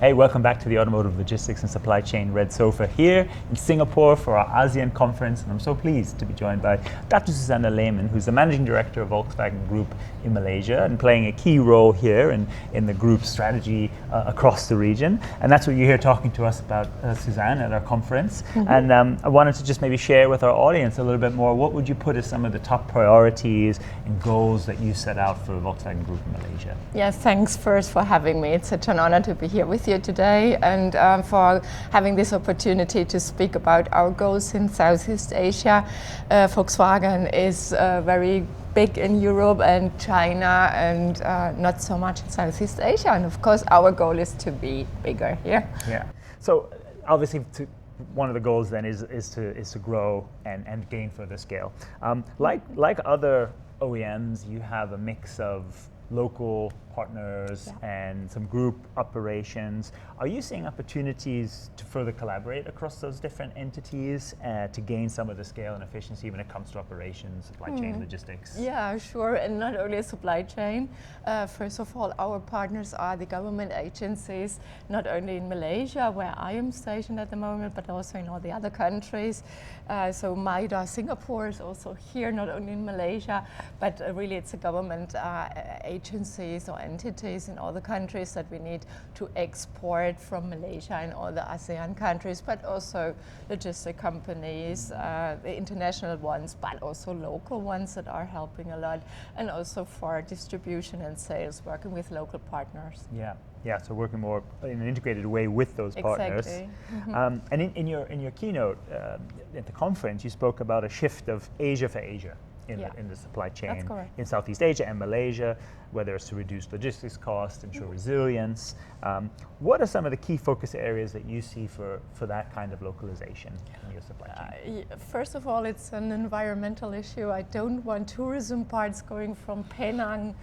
Hey, welcome back to the Automotive Logistics and Supply Chain Red Sofa here in Singapore for our ASEAN conference. And I'm so pleased to be joined by Dr. Susanne Lehmann, who's the Managing Director of Volkswagen Group in Malaysia and playing a key role here in the group's strategy across the region. And that's what you're here talking to us about, Susanne, at our conference. And I wanted to just maybe share with our audience a little bit more. What would you put as some of the top priorities and goals that you set out for Volkswagen Group in Malaysia? Yes, thanks first for having me. It's such an honor to be here with you today and for having this opportunity to speak about our goals in Southeast Asia. Volkswagen is very big in Europe and China and not so much in Southeast Asia. And of course, our goal is to be bigger here. Yeah. So obviously, one of the goals then is to grow and gain further scale. Like other OEMs, you have a mix of local partners and some group operations. Are you seeing opportunities to further collaborate across those different entities to gain some of the scale and efficiency when it comes to operations, supply chain, logistics? Yeah, sure, and not only supply chain. First of all, our partners are the government agencies, not only in Malaysia, where I am stationed at the moment, but also in all the other countries. So MIDA Singapore is also here, not only in Malaysia, but really it's a government agencies or entities in all the countries that we need to export from Malaysia and all the ASEAN countries, but also logistic companies, the international ones, but also local ones that are helping a lot, and also for distribution and sales, working with local partners. Yeah, so working more in an integrated way with those partners. Exactly. And in your keynote at the conference, you spoke about a shift of Asia for Asia in the supply chain in Southeast Asia and Malaysia, whether it's to reduce logistics costs, ensure resilience. What are some of the key focus areas that you see for that kind of localization in your supply chain? First of all, it's an environmental issue. I don't want tourism parts going from Panang,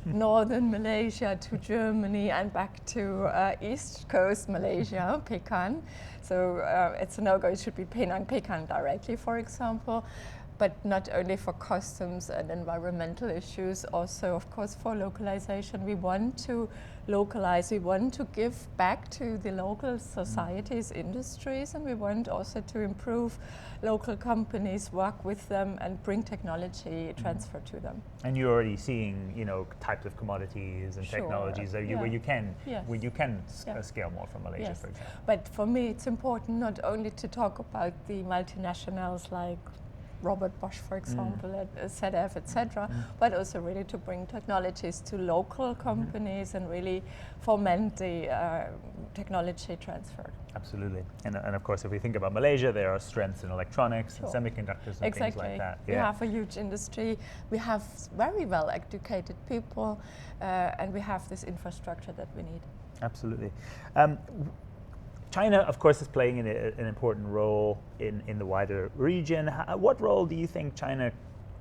northern Malaysia, to Germany and back to East Coast Malaysia, Pekan. So it's a no-go. It should be Penang, Pekan directly, for example. But not only for customs and environmental issues, also, of course, for localization. We want to localize, we want to give back to the local societies, industries, and we want also to improve local companies, work with them, and bring technology transfer to them. And you're already seeing, types of commodities and technologies where you can scale more from Malaysia, for example. But for me, it's important not only to talk about the multinationals like Robert Bosch, for example, at ZF, etc., but also really to bring technologies to local companies and really foment the technology transfer. Absolutely. And of course, if we think about Malaysia, there are strengths in electronics and semiconductors and things like that. We have a huge industry, we have very well educated people, and we have this infrastructure that we need. Absolutely. China, of course, is playing an important role in the wider region. What role do you think China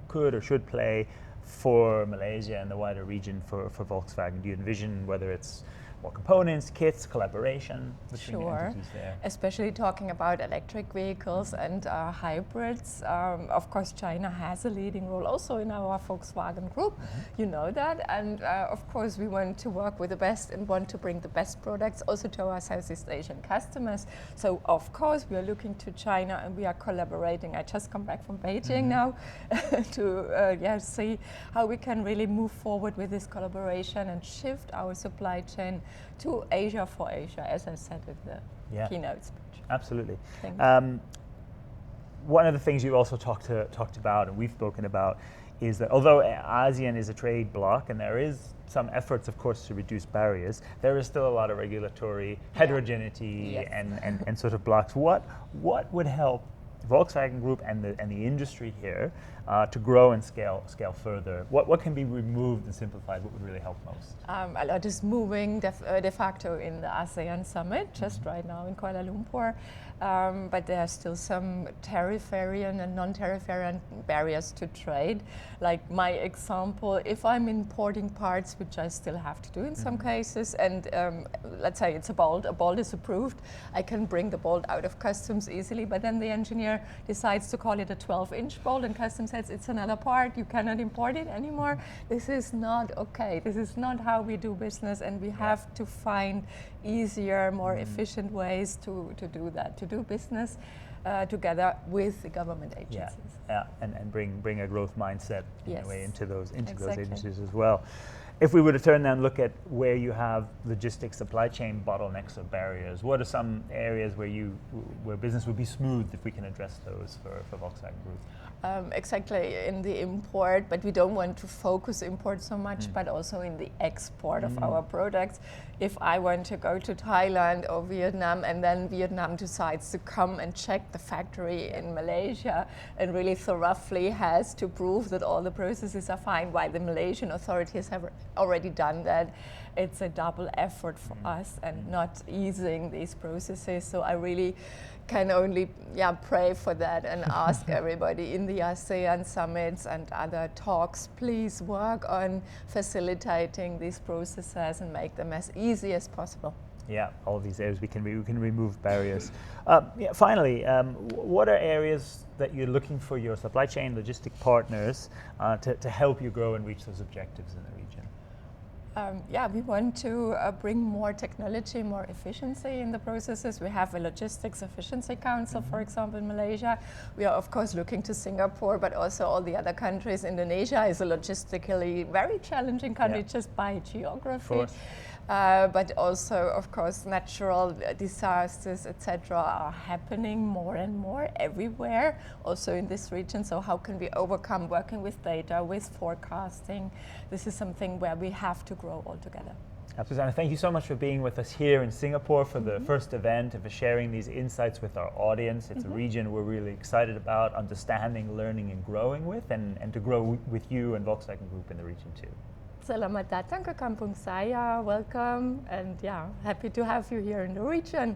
could or should play for Malaysia and the wider region for Volkswagen? Do you envision whether it's more components, kits, collaboration between the entities there? Especially talking about electric vehicles and hybrids. Of course, China has a leading role also in our Volkswagen Group. You know that. And of course, we want to work with the best and want to bring the best products also to our Southeast Asian customers. So, of course, we are looking to China and we are collaborating. I just come back from Beijing now to see how we can really move forward with this collaboration and shift our supply chain to Asia for Asia, as I said in the keynote speech. Absolutely. One of the things you also talked about, and we've spoken about, is that although ASEAN is a trade bloc and there is some efforts, of course, to reduce barriers, there is still a lot of regulatory heterogeneity and sort of blocks. What would help Volkswagen Group and the industry here to grow and scale further? What can be removed and simplified? What would really help most? A lot is moving de facto in the ASEAN summit just right now in Kuala Lumpur, but there are still some tariffarian and non-tariffarian barriers to trade. Like my example, if I'm importing parts, which I still have to do in some cases, and let's say it's a Bolt is approved, I can bring the Bolt out of customs easily, but then the engineer customer decides to call it a 12-inch bolt and customs says it's another part, you cannot import it anymore. This is not okay. This is not how we do business, and we have to find easier, more efficient ways to do that, to do business together with the government agencies. And bring a growth mindset in a way into those agencies as well. If we were to turn now and look at where you have logistics, supply chain bottlenecks or barriers, what are some areas where business would be smooth if we can address those for Volkswagen Group? Exactly, in the import, but we don't want to focus import so much, but also in the export of our products. If I want to go to Thailand or Vietnam, and then Vietnam decides to come and check the factory in Malaysia and really thoroughly has to prove that all the processes are fine, while the Malaysian authorities have already done that, it's a double effort for us and not easing these processes. So I really can only pray for that and ask everybody in the ASEAN summits and other talks, please work on facilitating these processes and make them as easy as possible. Yeah, all these areas we can remove barriers. Finally, what are areas that you're looking for your supply chain logistic partners to help you grow and reach those objectives in the region? We want to bring more technology, more efficiency in the processes. We have a Logistics Efficiency Council, for example, in Malaysia. We are, of course, looking to Singapore, but also all the other countries. Indonesia is a logistically very challenging country just by geography. But also, of course, natural disasters, etc., are happening more and more everywhere, also in this region. So how can we overcome working with data, with forecasting? This is something where we have to grow all together. Susanne, thank you so much for being with us here in Singapore for the first event and for sharing these insights with our audience. It's a region we're really excited about understanding, learning, and growing with, and to grow with you and Volkswagen Group in the region too. Selamat datang ke kampung saya, welcome, and happy to have you here in the region.